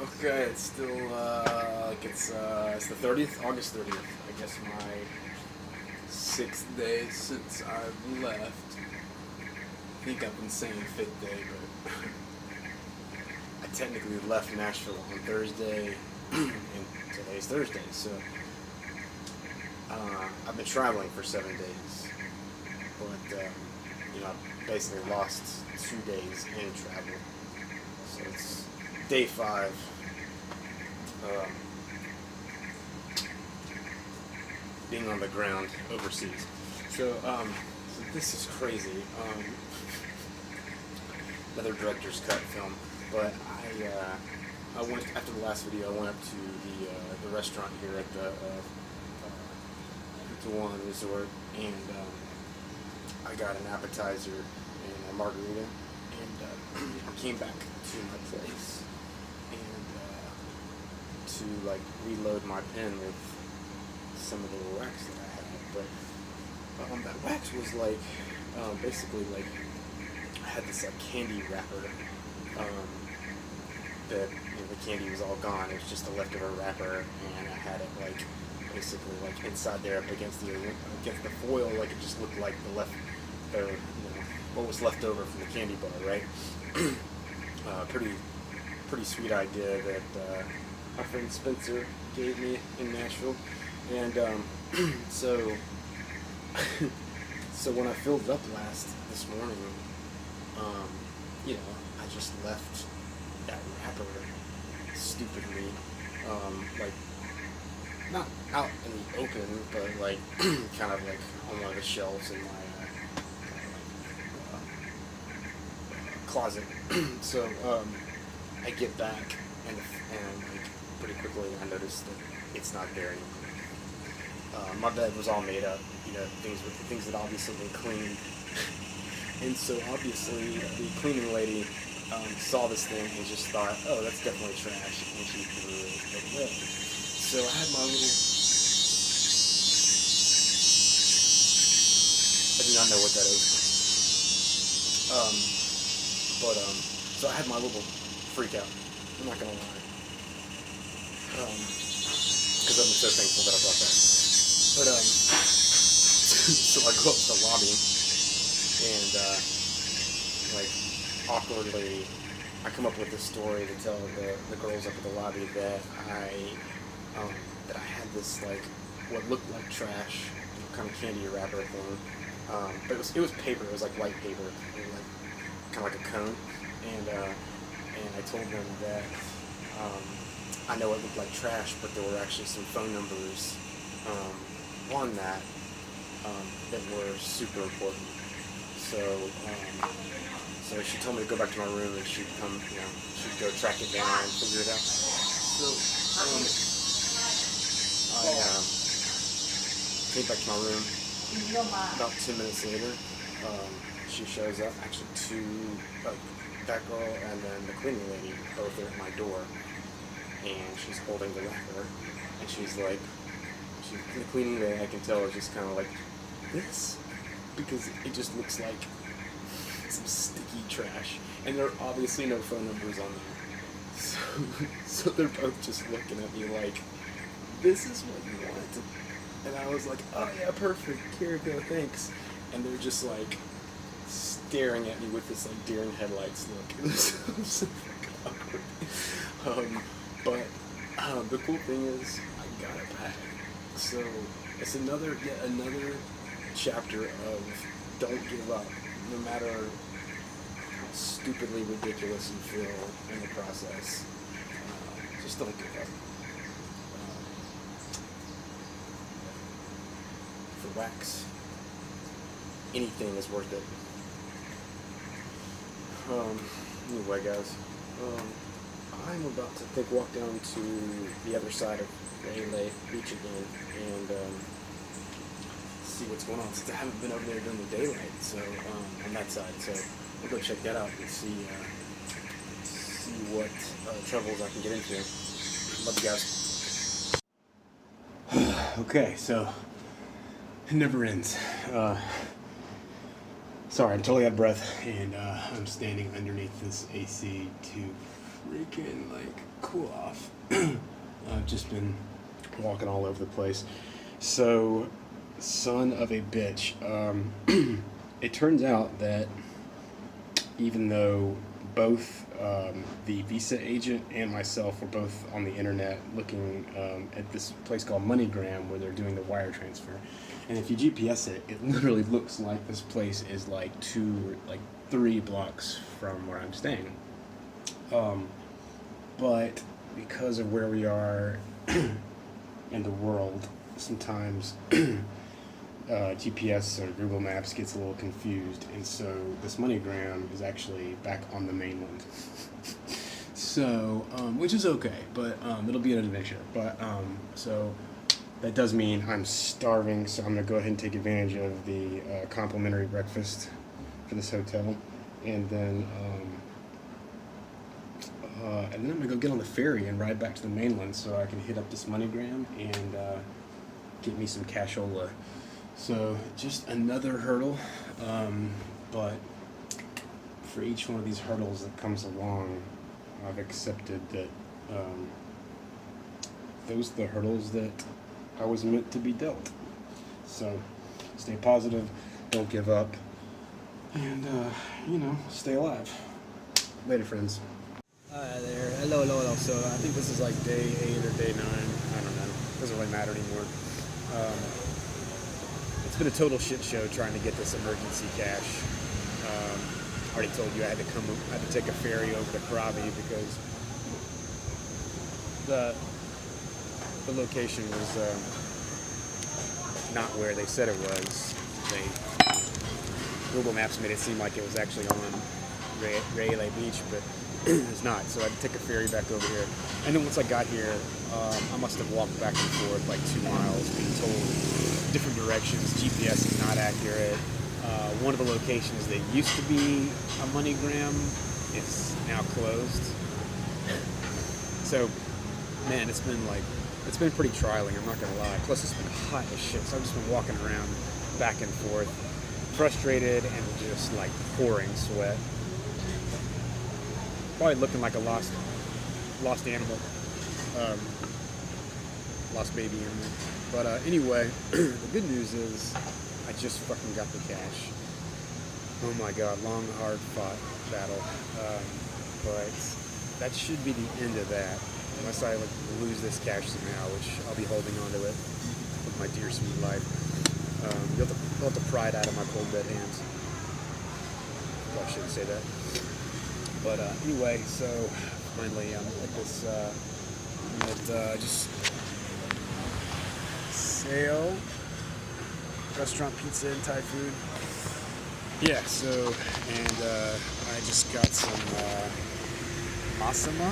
Okay, it's still it's the 30th, August 30th. I guess my 6th day since I've left. I think I've been saying 5th day, but I technically left Nashville on Thursday, and today's Thursday. So I've been traveling for 7 days, but I basically lost 2 days in travel. So it's day 5. Being on the ground overseas. So this is crazy. Another director's cut film, but I went after the last video. I went up to the restaurant here at the One Resort, and I got an appetizer and a margarita, and I came back to my place and to reload my pen with some of the wax that I had, but that wax was basically I had this candy wrapper that the candy was all gone. It was just a leftover wrapper, and I had it basically inside there up against the foil. It just looked like what was left over from the candy bar, right? Pretty sweet idea that my friend Spencer gave me in Nashville, and so when I filled it up this morning, I just left that wrapper stupidly, not out in the open, but kind of on one of the shelves in my closet. So I get back and pretty quickly I noticed that it's not there anymore. My bed was all made up, things that obviously been cleaned, and so obviously the cleaning lady saw this thing and just thought, oh, that's definitely trash, and she threw it away. So I had my little, I do not know what that is, so I had my little freak out, I'm not gonna lie, because I've been so thankful that I brought that. But so I go up to the lobby, and awkwardly, I come up with this story to tell the girls up at the lobby that I had this what looked like trash, kind of candy wrapper thing, but it was paper. It was white paper, kind of like a cone, and I told them that I know it looked like trash, but there were actually some phone numbers on that that were super important. So she told me to go back to my room and she'd go track it down and figure it out. So I came back to my room. About 2 minutes later, she shows up. Actually, that girl and then the cleaning lady both are at my door, and she's holding the wrapper, and she's the cleaning lady, I can tell, is just kind of like this, because it just looks like some sticky trash, and there are obviously no phone numbers on there. So they're both just looking at me like, this is what you want? And I was like, oh yeah, perfect, here you go, thanks. And they're just staring at me with this deer in headlights look. It was so fucking awkward. But the cool thing is, I got it back. So it's yet another chapter of don't give up, no matter how stupidly ridiculous you feel in the process. Just don't give up. For wax, anything is worth it. Anyway, guys, I'm about to walk down to the other side of Waylay Beach again and see what's going on, since I haven't been over there during the daylight, so on that side. So I'll go check that out and see what troubles I can get into. Love you guys. Okay, so it never ends. Sorry, I'm totally out of breath, and I'm standing underneath this AC to freaking like cool off. I've just been walking all over the place. So, son of a bitch. It turns out that even though both the visa agent and myself were both on the internet looking at this place called MoneyGram where they're doing the wire transfer, and if you GPS it, it literally looks like this place is like 3 blocks from where I'm staying. But because of where we are in the world, sometimes GPS or Google Maps gets a little confused, and so this MoneyGram is actually back on the mainland. So, which is okay, but it'll be an adventure. But so that does mean I'm starving, so I'm gonna go ahead and take advantage of the complimentary breakfast for this hotel, and then I'm gonna go get on the ferry and ride back to the mainland so I can hit up this MoneyGram and get me some cashola. So just another hurdle, but for each one of these hurdles that comes along, I've accepted that those are the hurdles that I was meant to be dealt. So stay positive, don't give up, and stay alive. Later, friends. Hi there. Hello. So I think this is like day 8 or day 9. I don't know. Doesn't really matter anymore. It's been a total shit show trying to get this emergency cash. I already told you I had to take a ferry over to Krabi because the location was not where they said it was. Google Maps made it seem like it was actually on Railay Beach, but it's not. So I had to take a ferry back over here. And then once I got here, I must have walked back and forth like 2 miles, being told different directions. GPS is not accurate. One of the locations that used to be a MoneyGram is now closed. So, man, it's been pretty trying, I'm not gonna lie. Plus it's been hot as shit, so I've just been walking around back and forth, frustrated and just like pouring sweat. Probably looking like a lost animal, lost baby animal. But anyway, the good news is I just fucking got the cash. Oh my god, long, hard fought battle. But that should be the end of that, unless I lose this cash somehow, which I'll be holding on to it with my dear sweet life. You'll have to pry it out of my cold dead hands. Well, I shouldn't say that. But anyway, so finally I'm at this just Sale restaurant, pizza and Thai food. Yeah, so, and I just got some masama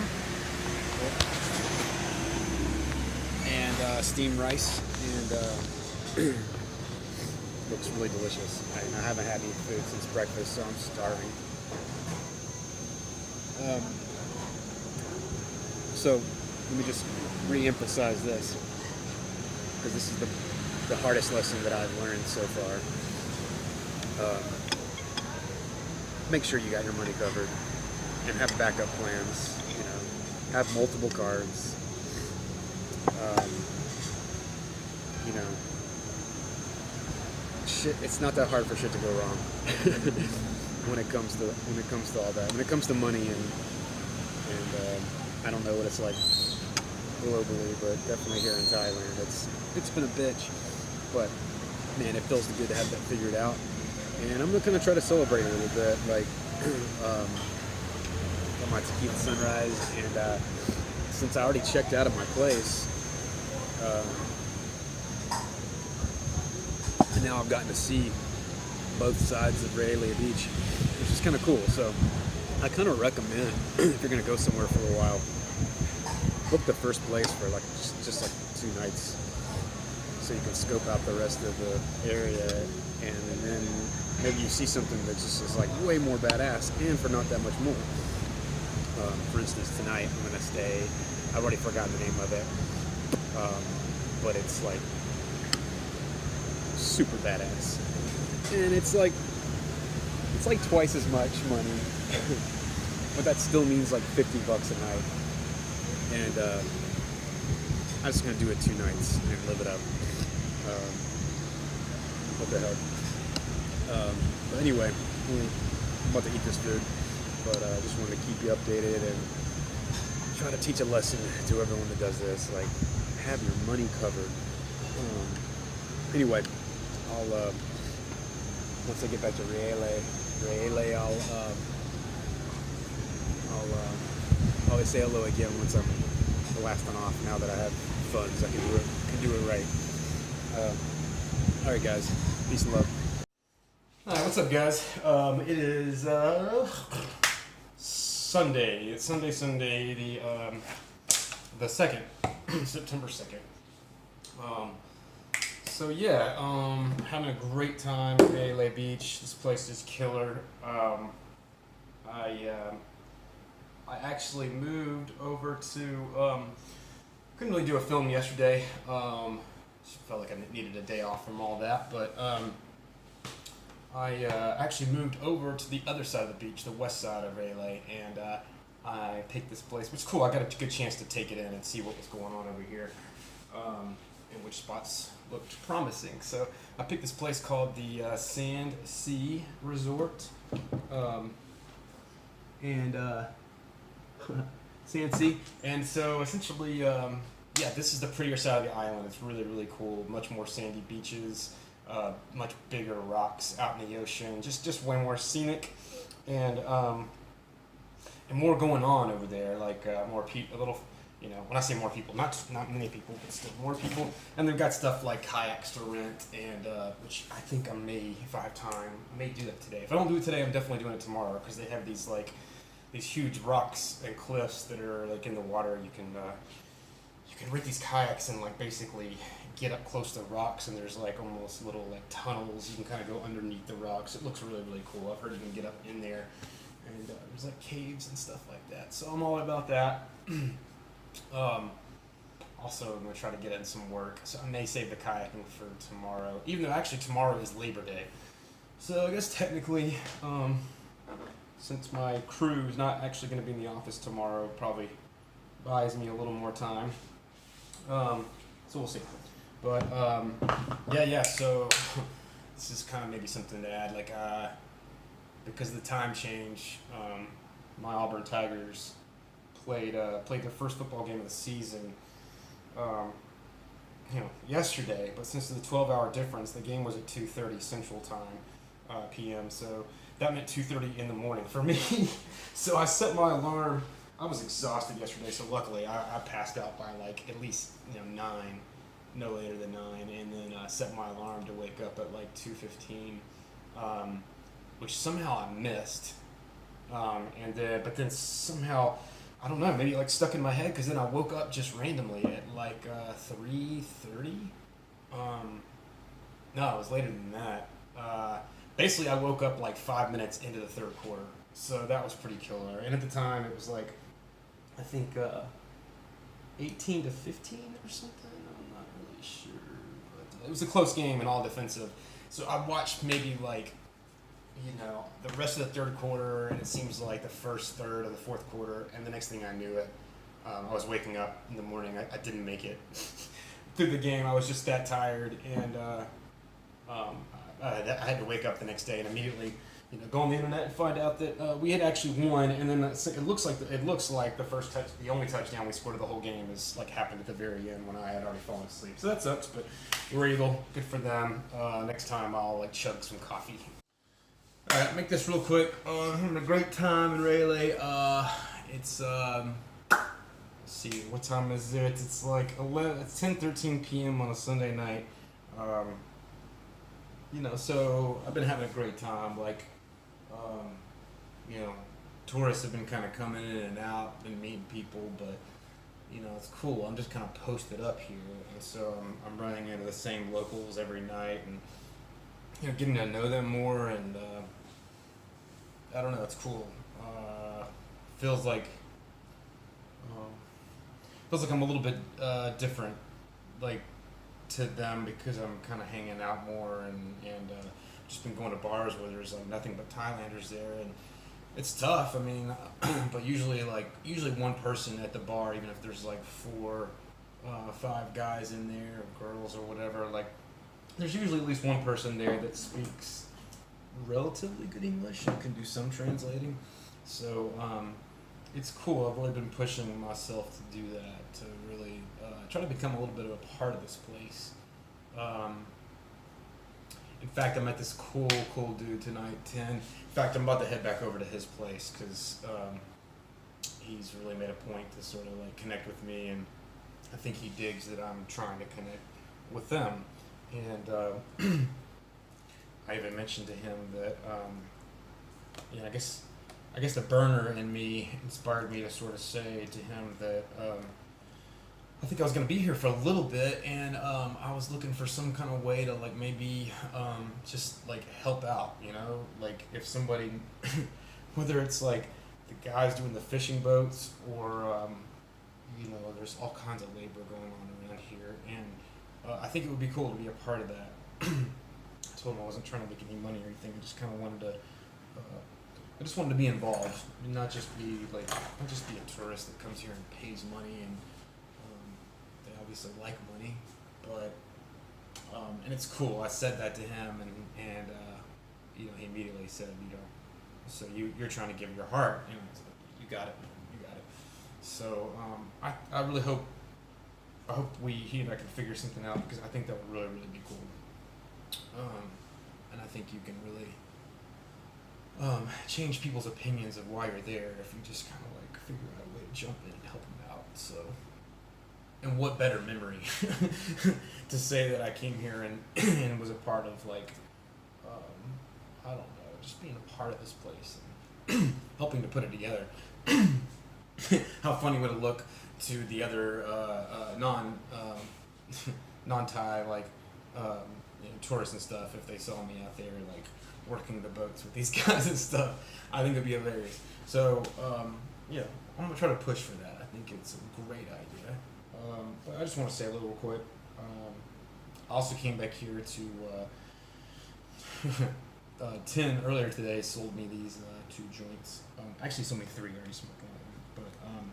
and steamed rice, and looks really delicious. I haven't had any food since breakfast, so I'm starving. So let me just re-emphasize this, because this is the hardest lesson that I've learned so far. Make sure you got your money covered and have backup plans. Have multiple cards. Shit. It's not that hard for shit to go wrong when it comes to all that. When it comes to money and I don't know what it's like globally, but definitely here in Thailand, it's been a bitch. But man, it feels good to have that figured out. And I'm gonna try to celebrate a little bit, like got my tequila sunrise, and since I already checked out of my place, and now I've gotten to see both sides of Railay Beach, which is kind of cool. So I kind of recommend, if you're gonna go somewhere for a while, book the first place for just 2 nights, so you can scope out the rest of the area, and then maybe you see something that just is way more badass, and for not that much more. For instance, tonight I'm gonna stay. I've already forgotten the name of it, but it's super badass, and it's twice as much money but that still means like $50 a night. And I'm just gonna do it 2 nights and live it up. What the hell? But anyway, I'm about to eat this food, but I just wanted to keep you updated and try to teach a lesson to everyone that does this. Like, have your money covered. Anyway, I'll once I get back to Reale, I'll say hello again once I'm blasting off. Now that I have funds, I can do it right. All right, guys. Peace and love. All right, what's up, guys? It is Sunday. It's Sunday, the 2nd, September 2nd. So yeah, having a great time at LA Beach. This place is killer. I actually moved over to. Couldn't really do a film yesterday. Felt like I needed a day off from all that, but I actually moved over to the other side of the beach, the west side of LA, and I picked this place, which is cool. I got a good chance to take it in and see what was going on over here, and which spots looked promising. So I picked this place called the Sand Sea Resort, and Sand Sea, and so essentially, yeah, this is the prettier side of the island. It's really, really cool. Much more sandy beaches. Much bigger rocks out in the ocean, just way more scenic, and more going on over there. Like more people, a little, when I say more people, not many people, but still more people. And they've got stuff like kayaks to rent, and which I think I may, if I have time, I may do that today. If I don't do it today, I'm definitely doing it tomorrow, because they have these huge rocks and cliffs that are like in the water. You can rent these kayaks and basically get up close to the rocks, and there's almost little tunnels. You can kind of go underneath the rocks. It looks really, really cool. I've heard you can get up in there, and there's caves and stuff like that. So I'm all about that. Also, I'm gonna try to get in some work, so I may save the kayaking for tomorrow. Even though actually tomorrow is Labor Day, so I guess technically, since my crew is not actually going to be in the office tomorrow, probably buys me a little more time. So we'll see. But yeah. So this is kind of maybe something to add. Because of the time change, my Auburn Tigers played their first football game of the season. Yesterday. But since the 12-hour difference, the game was at 2:30 Central Time, p.m. So that meant 2:30 in the morning for me. So I set my alarm. I was exhausted yesterday, so luckily I passed out by at least 9, no later than 9, and then set my alarm to wake up at 2:15, which somehow I missed, but then somehow, I don't know, maybe stuck in my head, because then I woke up just randomly at 3:30. No, it was later than that. Basically, I woke up 5 minutes into the third quarter, so that was pretty killer. And at the time, it was I think 18-15 or something. I'm not really sure, but it was a close game and all defensive. So I watched maybe the rest of the third quarter, and it seems like the first third of the fourth quarter, and the next thing I knew I was waking up in the morning. I didn't make it through the game. I was just that tired, and I had to wake up the next day and immediately go on the internet and find out that we had actually won. And then it looks like the only touchdown we scored of the whole game happened at the very end when I had already fallen asleep. So that sucks, but we're able. Good for them. Next time I'll chug some coffee. All right, make this real quick. Having a great time in Rayleigh. It's let's see, what time is it? It's 10:13 p.m. on a Sunday night. So I've been having a great time. Tourists have been kind of coming in and out, been meeting people, but it's cool. I'm just kind of posted up here, and so I'm running into the same locals every night, and getting to know them more, and I don't know, it's cool. Feels like I'm a little bit different, to them, because I'm kind of hanging out more, and just been going to bars where there's nothing but Thailanders there, and it's tough. I mean, but usually one person at the bar, even if there's like four, five guys in there, or girls or whatever, like there's usually at least one person there that speaks relatively good English and can do some translating. So it's cool. I've really been pushing myself to do that, to really try to become a little bit of a part of this place. Um, in fact, I met this cool dude tonight, 10. In fact, I'm about to head back over to his place because he's really made a point to sort of like connect with me, and I think he digs that I'm trying to connect with them. And I even mentioned to him that, I guess the burner in me inspired me to sort of say to him that I think I was going to be here for a little bit, and I was looking for some kind of way to like maybe just like help out, like if somebody, whether it's like the guys doing the fishing boats or there's all kinds of labor going on around here, and I think it would be cool to be a part of that. I told him I wasn't trying to make any money or anything. I just kind of wanted to. I just wanted to be involved, not just be a tourist that comes here and pays money, and they obviously like money, but and it's cool. I said that to him, and he immediately said, so you're trying to give your heart, you got it, man, you got it. So I really hope he and I can figure something out, because I think that would really be cool. And I think you can really change people's opinions of why you're there if you just kind of like figure out a way to jump in and help them out. So, and what better memory to say that I came here and was a part of like, I don't know, just being a part of this place and helping to put it together. How funny would it look to the other non-Thai like tourists and stuff if they saw me out there like working the boats with these guys and stuff? I think it'd be hilarious. So I'm gonna try to push for that. I think it's a great idea. But I just want to say a little quick. I also came back here to 10 earlier today sold me these 2 joints. Actually sold me 3. I already smoked one of them.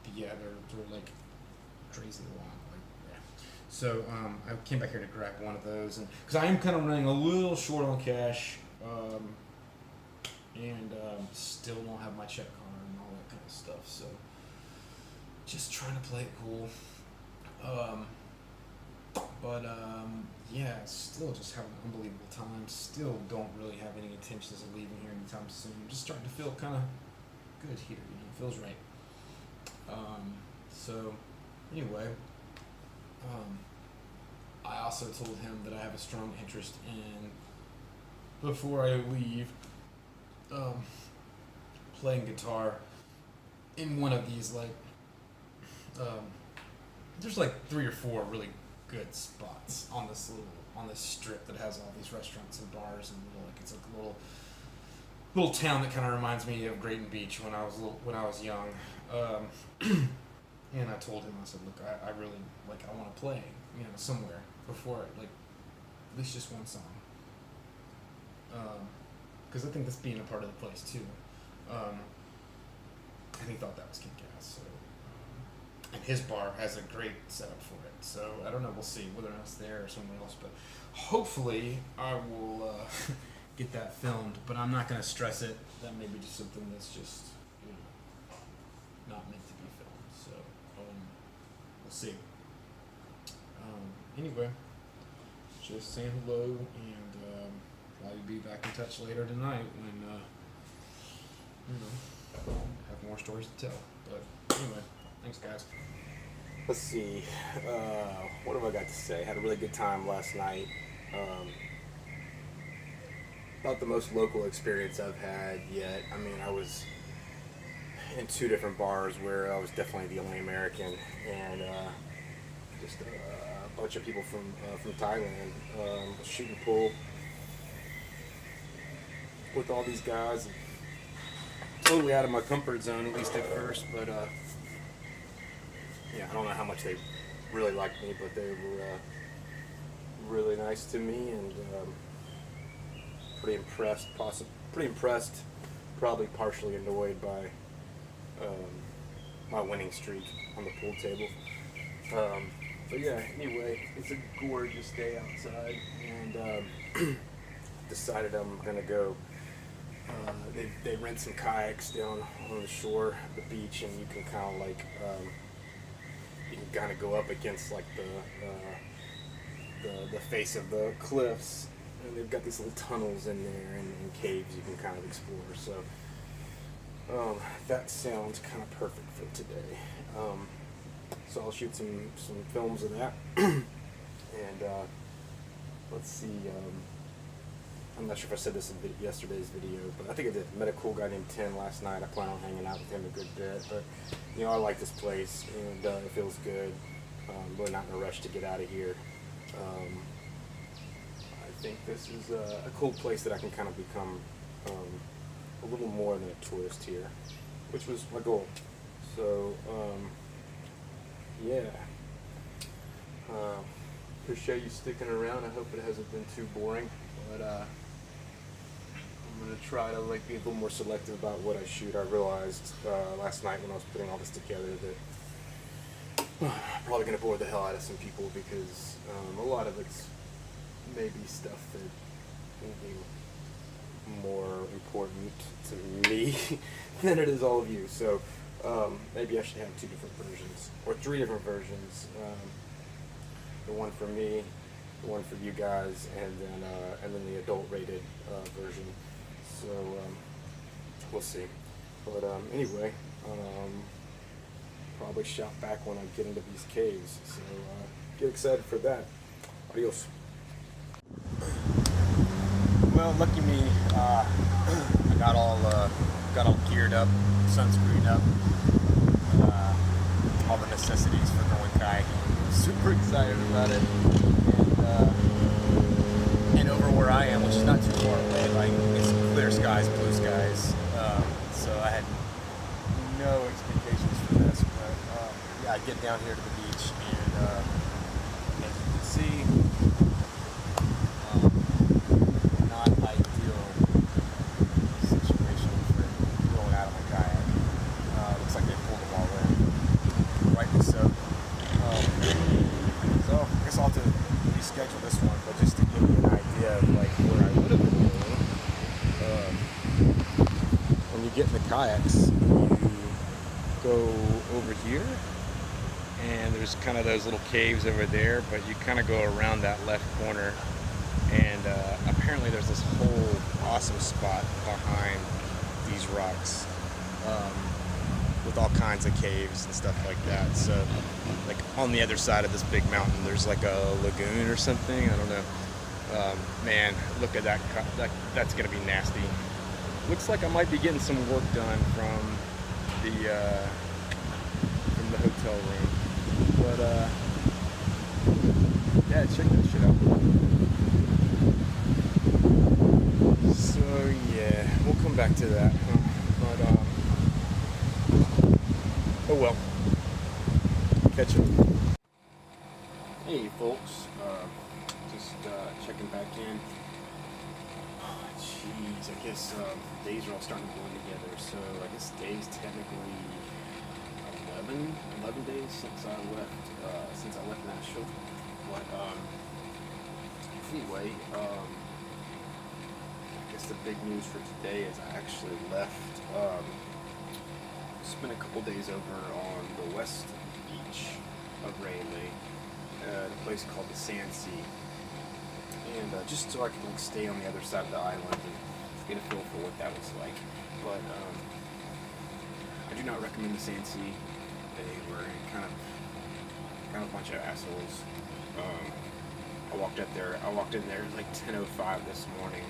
But yeah, they're like crazy long. So I came back here to grab one of those, and because I am kind of running a little short on cash, and still don't have my check card and all that kind of stuff. So just trying to play it cool. Still just having an unbelievable time. Still don't really have any intentions of leaving here anytime soon. I'm just starting to feel kind of good here. It feels right. So anyway. I also told him that I have a strong interest in, before I leave, playing guitar in one of these there's like 3 or 4 really good spots on this strip that has all these restaurants and bars, and it's like a little town that kind of reminds me of Grayton Beach when I was young. And I told him, I said, look, I really, I want to play, somewhere before, at least just one song. Because I think that's being a part of the place, too. And he thought that was kick-ass, so. And his bar has a great setup for it, so I don't know, we'll see whether or not it's there or somewhere else, but hopefully I will get that filmed, but I'm not going to stress it. That may be just something that's just, not meant to be filmed, so. We'll see. Anyway, just saying hello, and probably be back in touch later tonight when have more stories to tell. But anyway, thanks guys. Let's see. What have I got to say? Had a really good time last night. About the most local experience I've had yet. I mean, I was in 2 different bars where I was definitely the only American, and just a bunch of people from Thailand, shooting pool with all these guys. Totally out of my comfort zone, at least at first, but I don't know how much they really liked me, but they were really nice to me, and pretty impressed probably partially annoyed by my winning streak on the pool table. But yeah, anyway, it's a gorgeous day outside, and decided I'm gonna go. They rent some kayaks down on the shore of the beach, and you can kind of like you can kind of go up against like the face of the cliffs, and they've got these little tunnels in there and caves you can kind of explore. So that sounds kind of perfect for today. So I'll shoot some films of that, and let's see. I'm not sure if I said this in yesterday's video, but I think I did. Met a cool guy named Tim last night. I plan on hanging out with him a good bit, but you know, I like this place, and it feels good. We're not in a rush to get out of here. I think this is a cool place that I can kind of become a little more than a tourist here, which was my goal. So yeah, appreciate you sticking around. I hope it hasn't been too boring, but I'm gonna try to like be a little more selective about what I shoot. I realized last night when I was putting all this together that I'm probably gonna bore the hell out of some people, because a lot of it's maybe stuff that will be more important to me than it is all of you. So maybe I should have 2 different versions or 3 different versions. The one for me, the one for you guys, and then the adult rated version. So we'll see. But anyway, probably shout back when I get into these caves. So get excited for that. Adios. Well, lucky me, I got all geared up, sunscreened up, all the necessities for going kayaking. Super excited about it, and over where I am, which is not too far away, like it's clear skies, blue skies. So I had no expectations for this, but yeah, I get down here to the beach, and as you can see, not ideal situation for going out of my kayak. Looks like they pulled them all in, rightly so. So I guess I'll have to reschedule this one, but just to give you an idea of like where I would have been going. When you get in the kayaks, you go over here, and there's kind of those little caves over there, but you kind of go around that left corner, and apparently there's this whole awesome spot behind these rocks with all kinds of caves and stuff like that. So like on the other side of this big mountain, there's like a lagoon or something, I don't know. Man, look at that, that's gonna be nasty. Looks like I might be getting some work done from the hotel room, but yeah, check that shit out. So yeah, we'll come back to that, but oh well, catch you. Hey folks, just checking back in. Jeez, I guess days are all starting to blend together. So I guess today's technically 11 days since I left Nashville. But anyway, I guess the big news for today is I actually left. Spent a couple days over on the west beach of Rayleigh, at a place called the Sand Sea. And just so I could like stay on the other side of the island and get a feel for what that was like. But I do not recommend the Sand Sea. They were kind of a bunch of assholes. I walked in there. It was like 10:05 this morning.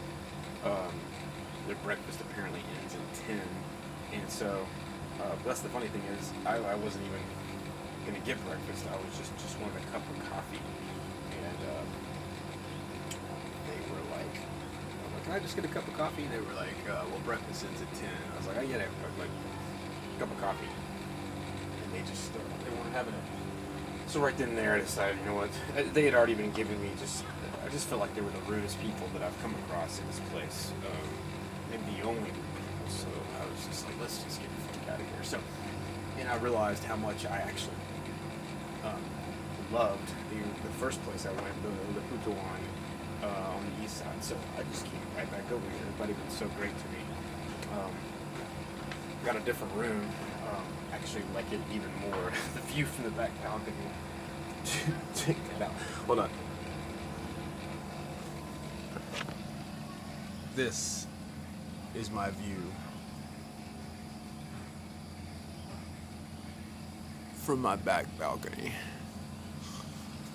Their breakfast apparently ends at 10, and so that's the funny thing is I wasn't even gonna get breakfast. I was just wanted a cup of coffee, and they were like, "Can I just get a cup of coffee?" They were like, "Well, breakfast ends at 10." I was like, "I get it, like a cup of coffee," and they just they weren't having it. So right then and there, I decided, you know what? They had already been giving me I just felt like they were the rudest people that I've come across in this place. Maybe the only rude people. So was just like, let's just get the fuck out of here. So, and I realized how much I actually loved the first place I went, the Putawan on the east side. So I just came right back over here. Everybody was so great to me. Got a different room. Actually like it even more. The view from the back balcony. Check that out. Hold on. This is my view from my back balcony.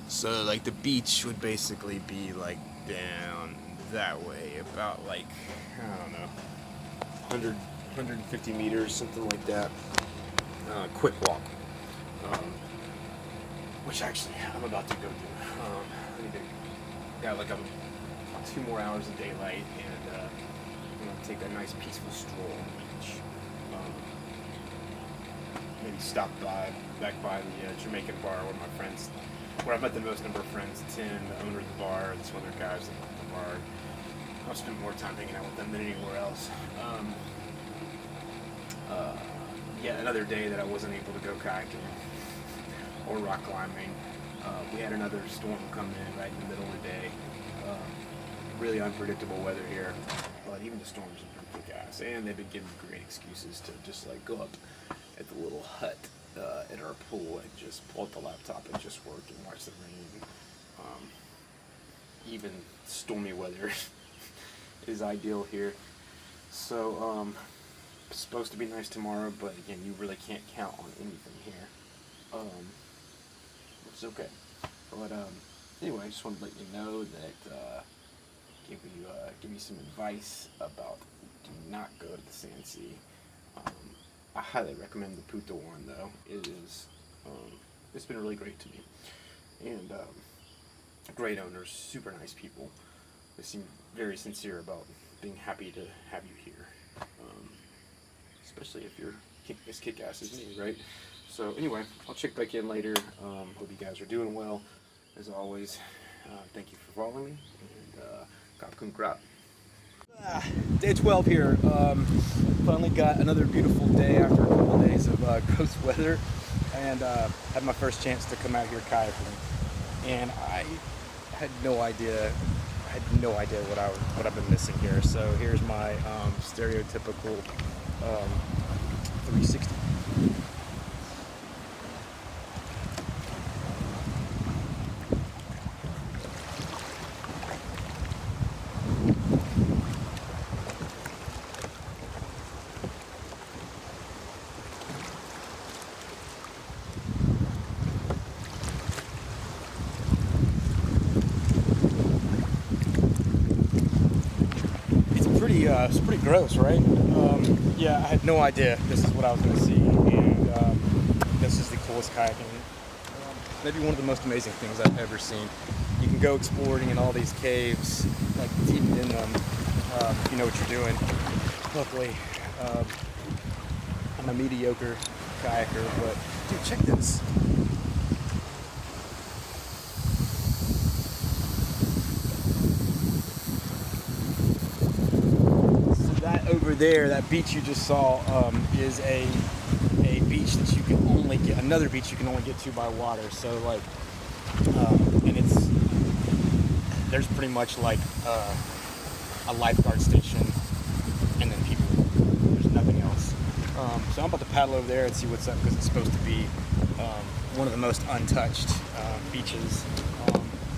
So like the beach would basically be like down that way, about like, I don't know, 150 meters, something like that. Quick walk, which actually I'm about to go do. I need to, got like 2 more hours of daylight, and I'm gonna take a nice peaceful stroll on the beach. Maybe stop back by the Jamaican bar where I met the most number of friends. Tim, the owner of the bar, and some other guys at the bar. I've spent more time hanging out with them than anywhere else. Yet another day that I wasn't able to go kayaking or rock climbing. We had another storm come in right in the middle of the day. Really unpredictable weather here, but even the storms have been kick ass, and they've been giving me great excuses to just like go up at the little hut at our pool and just pull out the laptop and just work and watch the rain. Even stormy weather is ideal here. So it's supposed to be nice tomorrow, but again, you really can't count on anything here. It's okay. But anyway, I just wanted to let you know that give me some advice about do not go to the Sand Sea. I highly recommend the Putawan though. It's been really great to me, and great owners, super nice people. They seem very sincere about being happy to have you here, especially if you're as kick-ass as me, right? So anyway, I'll check back in later. Hope you guys are doing well. As always, thank you for following me, and Kapkun Krap. Day 12 here. Finally got another beautiful day after a couple of days of gross weather, and had my first chance to come out here kayaking. And I had no idea what I've been missing here. So here's my stereotypical 360. It's pretty gross, right? Yeah, I had no idea this is what I was going to see, and this is the coolest kayaking. Maybe one of the most amazing things I've ever seen. You can go exploring in all these caves, like deep in them, if you know what you're doing. Luckily, I'm a mediocre kayaker, but dude, check this. Over there, that beach you just saw is a beach that you can only get, another beach you can only get to by water. So like, and there's pretty much like a lifeguard station, and then people. There's nothing else. So I'm about to paddle over there and see what's up, because it's supposed to be one of the most untouched beaches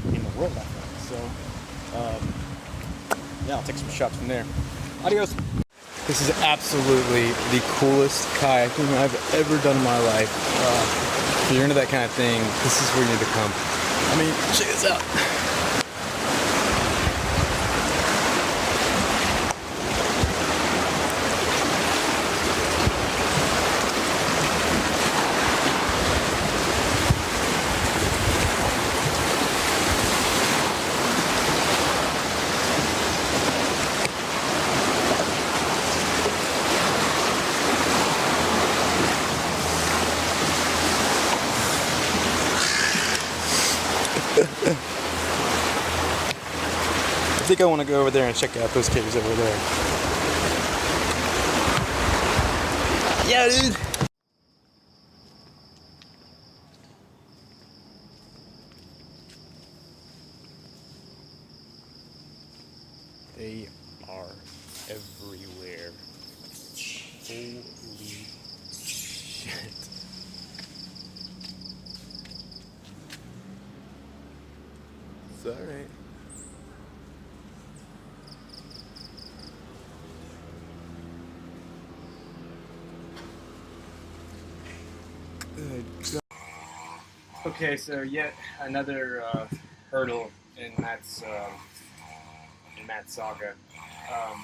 in the world, I think. So yeah, I'll take some shots from there. Adios. This is absolutely the coolest kayaking I've ever done in my life. If you're into that kind of thing, this is where you need to come. I mean, check this out. I think I want to go over there and check out those caves over there. Yeah, dude. They are everywhere. Holy shit. It's alright. Good God. Okay, so yet another hurdle in Matt's saga. Um,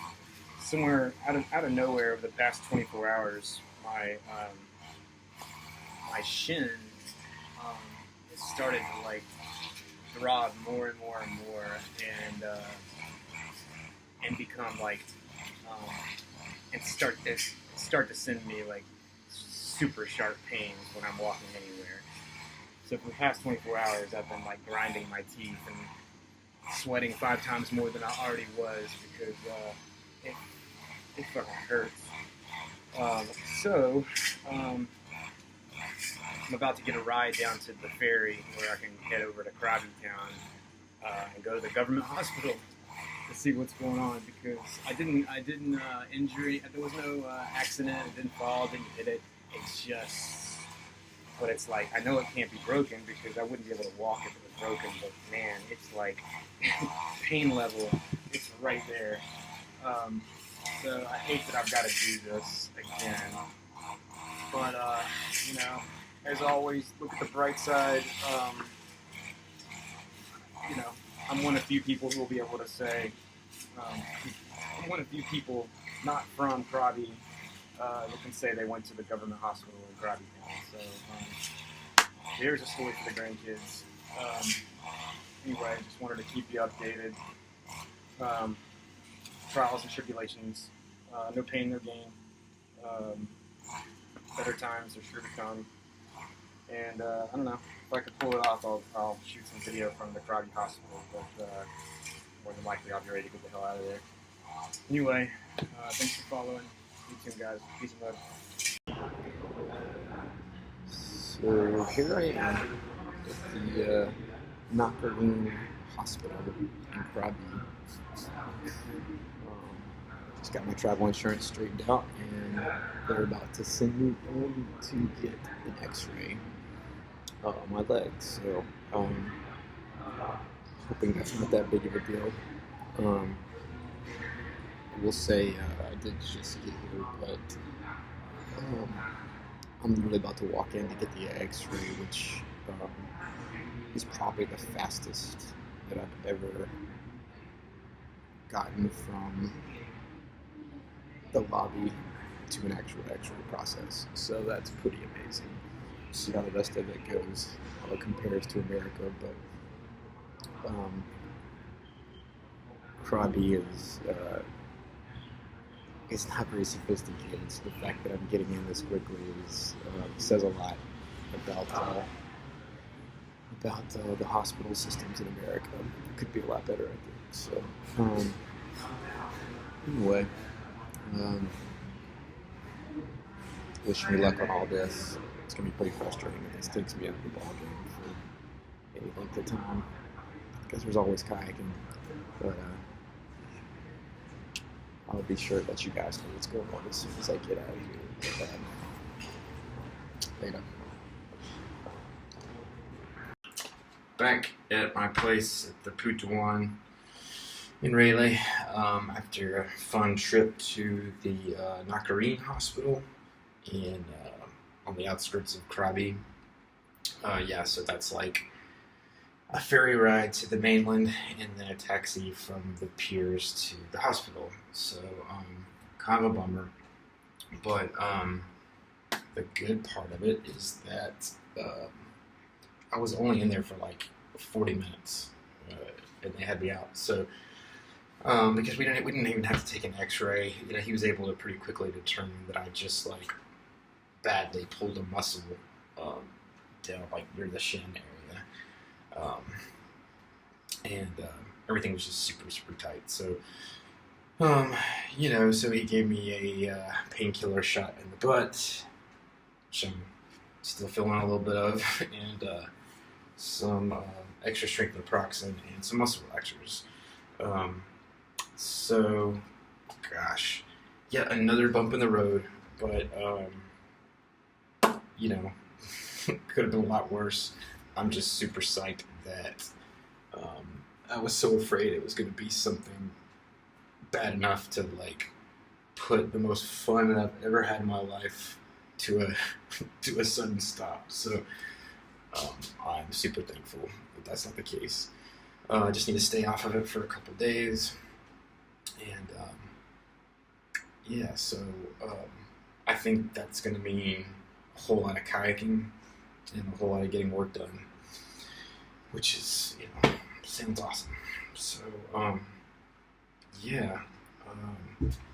Somewhere out of nowhere over the past 24 hours, my shin um, has started to like throb more and more and more, and become like um, and start to send me like super sharp pains when I'm walking anywhere. So for the past 24 hours, I've been like grinding my teeth and sweating 5 times more than I already was because it, it fucking hurts. Um, so, um, I'm about to get a ride down to the ferry where I can head over to Krabi Town and go to the government hospital to see what's going on because I didn't injury. There was no accident. I didn't fall. Didn't hit it. It's just, but it's like I know it can't be broken because I wouldn't be able to walk if it was broken. But man, it's like pain level. It's right there. So I hate that I've got to do this again. But as always, look at the bright side. I'm one of few people who will be able to say, I'm one of few people not from Krabi that can say they went to the government hospital in Krabi Town. So here's a story for the grandkids. Anyway, just wanted to keep you updated. Trials and tribulations, no pain, no gain. Better times are sure to come. And I don't know, if I could pull it off, I'll shoot some video from the Krabi hospital, but more than likely I'll be ready to get the hell out of there. Anyway, thanks for following. See you soon, guys. Peace and love. So here I am at the Nakareen Hospital in Krabi. Just got my travel insurance straightened out, and they're about to send me in to get an X-ray on my legs. So, hoping that's not that big of a deal. I will say I did just get here, but I'm literally about to walk in to get the X-ray, which is probably the fastest that I've ever gotten from the lobby to an actual X-ray process. So that's pretty amazing. See how the rest of it goes, how it compares to America, but Krabi is it's not very sophisticated. So the fact that I'm getting in this quickly says a lot about the hospital systems in America. It could be a lot better, I think. So anyway, wish me luck on all this. It's gonna be pretty frustrating if this takes me out of the ball game for any length of time because there's always kayaking, but I'll be sure to let you guys know what's going on as soon as I get out of here. Later. Back at my place at the Putawan in Rayleigh after a fun trip to the Nakareen Hospital on the outskirts of Krabi. So that's like a ferry ride to the mainland and then a taxi from the piers to the hospital. So, kind of a bummer. But the good part of it is that I was only in there for like 40 minutes and they had me out. So, because we didn't even have to take an X-ray. He was able to pretty quickly determine that I just like badly pulled a muscle down like near the shin area. And everything was just super, super tight. So Um, so he gave me a painkiller shot in the butt, which I'm still feeling a little bit of, and some extra strength naproxen and some muscle relaxers. Um, so, gosh, yet another bump in the road, but could have been a lot worse. I'm just super psyched that I was so afraid it was going to be something bad enough to like put the most fun I've ever had in my life to a to a sudden stop. So I'm super thankful that that's not the case. I just need to stay off of it for a couple days, and so I think that's going to mean a whole lot of kayaking and a whole lot of getting work done, which is sounds awesome. So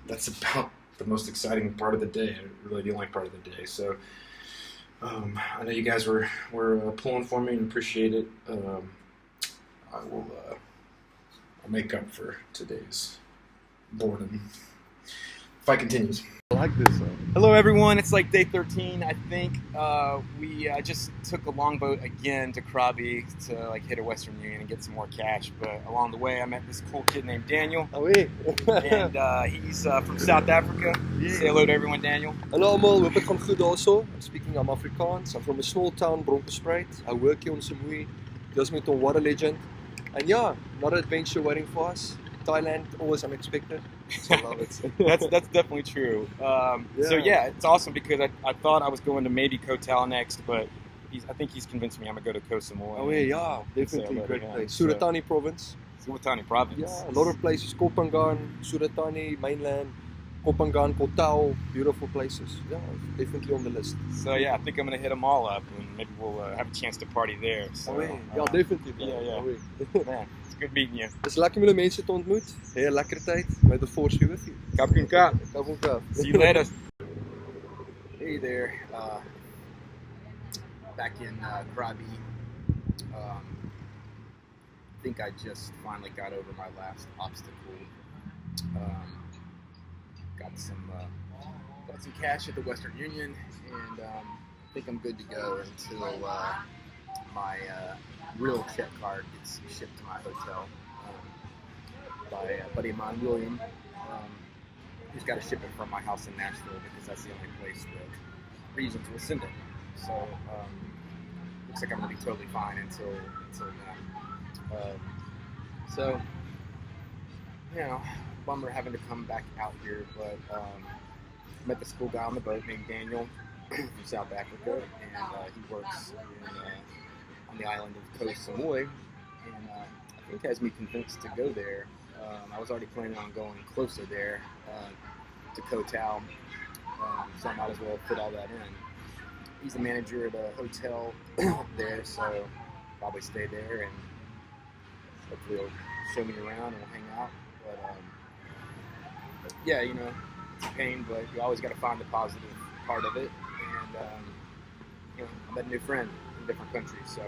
that's about the most exciting part of the day. Really the only part of the day. So I know you guys were pulling for me and appreciate it. I'll make up for today's boredom. Fight continues. I like this. Hello everyone, it's like day 13 I think. We just took a longboat again to Krabi to like hit a Western Union and get some more cash, but along the way I met this cool kid named Daniel. Oh oui. And he's from South Africa. Yeah. Say hello to everyone, Daniel. Hallo allemaal, hoop het gaan goed also. I'm speaking Afrikaans. I'm from a small town, Bronkhorstspruit. I work here on Samui. Does me to water legend. And yeah, another adventure waiting for us. Thailand, always unexpected. So I love it. That's definitely true. So yeah, it's awesome because I thought I was going to maybe Koh Tao next, but I think he's convinced me I'm gonna go to Koh Samui. Oh yeah, definitely a great place. Suratani province. Suratani province. Yeah, a lot of places. Koh Phangan, Suratani, mainland. Koh Phangan, Koh Tao, beautiful places. Yeah, definitely on the list. So yeah, I think I'm gonna hit them all up, and maybe we'll have a chance to party there. So, ja, definitely. Yeah. Man, it's good meeting you. Dis lekker om die mense te ontmoet. Hê 'n lekker tyd. May the force be with you. Kap. See you later. Hey there. Back in Krabi. I think I just finally got over my last obstacle. Got some cash at the Western Union, and I think I'm good to go until my real check card gets shipped to my hotel by a buddy of mine, William. He's got to ship it from my house in Nashville because that's the only place that Reasons will send it. So looks like I'm gonna be totally fine until then. So bummer having to come back out here, but met the school guy on the boat named Daniel from South Africa, and he works on the island of Koh Samui, and I think has me convinced to go there. I was already planning on going closer there to Koh Tao, so I might as well fit all that in. He's the manager at a hotel there, so probably stay there and hopefully he'll show me around and we'll hang out. But yeah, it's a pain, but you always got to find the positive part of it. And I met a new friend in a different country, so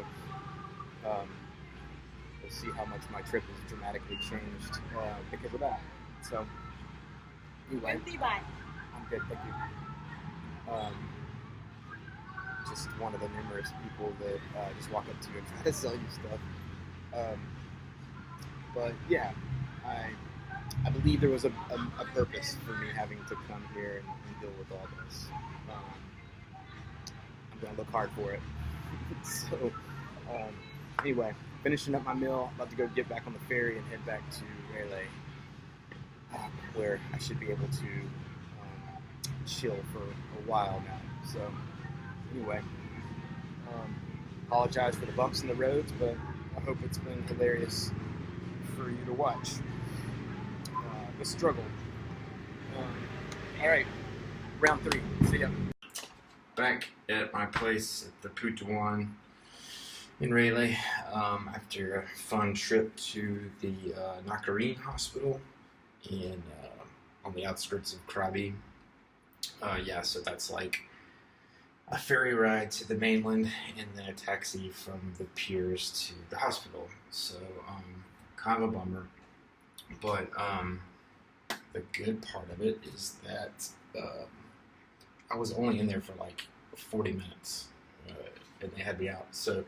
we'll see how much my trip has dramatically changed because of that. So anyway, I'm good, thank you. Just one of the numerous people that just walk up to you and try to sell you stuff. But yeah, I believe there was a purpose for me having to come here and deal with all this. I'm going to look hard for it. So anyway, finishing up my meal, about to go get back on the ferry and head back to Rayleigh, where I should be able to chill for a while now. So anyway, apologize for the bumps in the roads, but I hope it's been hilarious for you to watch the struggle. All right, round 3. See ya. Back at my place at the Putawan in Rayleigh after a fun trip to the Nakarine Hospital on the outskirts of Krabi. So that's like a ferry ride to the mainland and then a taxi from the piers to the hospital. So kind of a bummer, but the good part of it is that I was only in there for like 40 minutes, and they had me out. So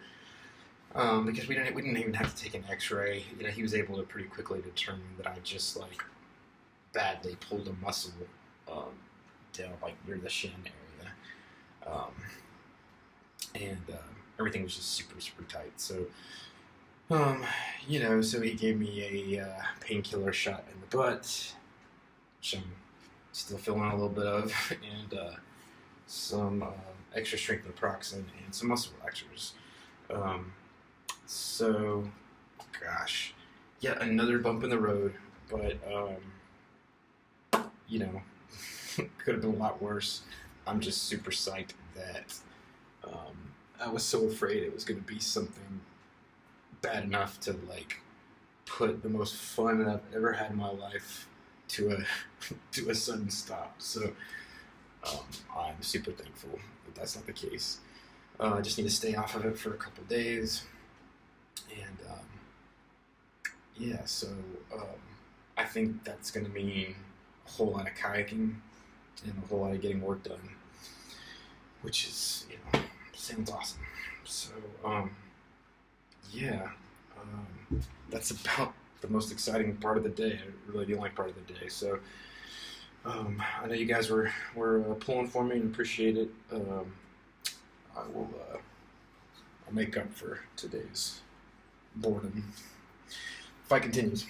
because we didn't even have to take an X-ray, he was able to pretty quickly determine that I just like badly pulled a muscle down like near the shin area, and everything was just super super tight. So so he gave me a painkiller shot in the butt, which I'm still feeling a little bit of, and some extra strength naproxen and some muscle relaxers. So, gosh, yet another bump in the road, but could have been a lot worse. I'm just super psyched that I was so afraid it was going to be something bad enough to like put the most fun that I've ever had in my life to a sudden stop. So I'm super thankful that that's not the case. I just need to stay off of it for a couple days, and so I think that's going to mean a whole lot of kayaking and a whole lot of getting work done, which is sounds awesome. So that's about the most exciting part of the day, really the only part of the day. So I know you guys were pulling for me and appreciate it. I'll make up for today's boredom. Fight continues.